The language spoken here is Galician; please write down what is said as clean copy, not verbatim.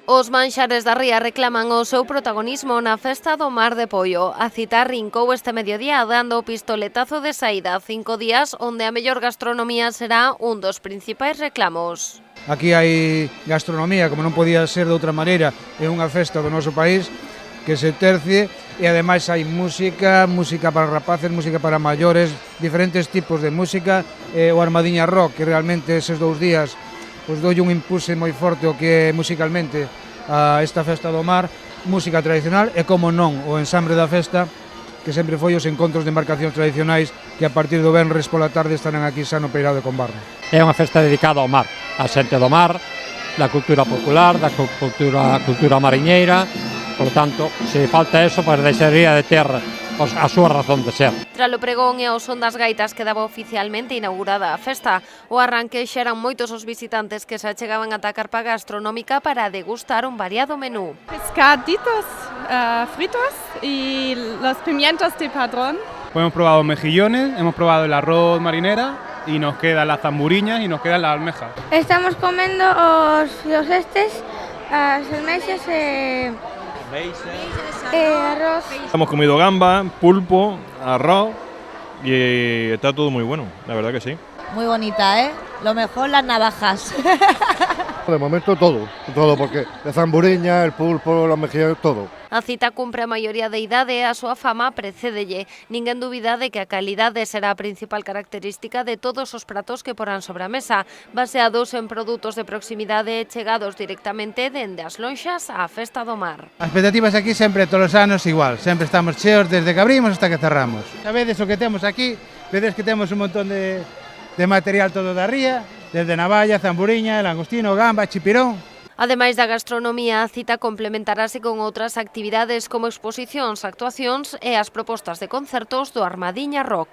Os manxares da ría reclaman o seu protagonismo na Festa do Mar de Poio. A cita rincou este mediodía dando o pistoletazo de saída 5 días onde a mellor gastronomía será un dos principais reclamos. Aquí hai gastronomía, como non podía ser de outra maneira, é unha festa do noso país que se tercie e ademais hai música para rapaces, música para maiores, diferentes tipos de música, o Armadiña Rock, que realmente eses 2 días pois doulle un impulse moi forte o que é musicalmente a esta festa do mar, música tradicional e, como non, o ensamble da festa, que sempre foi os encontros de embarcacións tradicionais que a partir do venres pola tarde estarán aquí xa no Peirao de Combarro. É unha festa dedicada ao mar, á xente do mar, da cultura popular, da cultura mariñeira, por tanto, se falta eso, pois deixaría de ter a súa razón de ser. Tralo pregón e ao son das gaitas quedaba oficialmente inaugurada a festa. O arranque xa eran moitos os visitantes que se achegaban ata a carpa gastronómica para degustar un variado menú. Pescaditos fritos y los pimientos de Padrón. Pues hemos probado mejillones, hemos probado el arroz marinera y nos quedan las zamburiñas y nos quedan las almejas. Estamos comendo os estes, as almexas arroz. Hemos comido gamba, pulpo, arroz y está todo muy bueno, la verdad que sí. Muy bonita, ¿eh? Lo mejor las navajas. De momento todo, porque la zamburiña, el pulpo, los mejillones, todo. A cita cumpre a maioría de idade e a súa fama precédelle. Ninguén dubida de que a calidade será a principal característica de todos os pratos que porán sobre a mesa, baseados en produtos de proximidade chegados directamente dende as lonxas á Festa do Mar. As expectativas aquí sempre todos os anos igual, sempre estamos cheos desde que abrimos hasta que cerramos. Sabedes o que temos aquí, vedes que temos un montón de material todo da ría, desde navalla, zamburiña, langostino, gamba, chipirón. Ademais da gastronomía, a cita complementarase con outras actividades como exposicións, actuacións e as propostas de concertos do Armadiña Rock.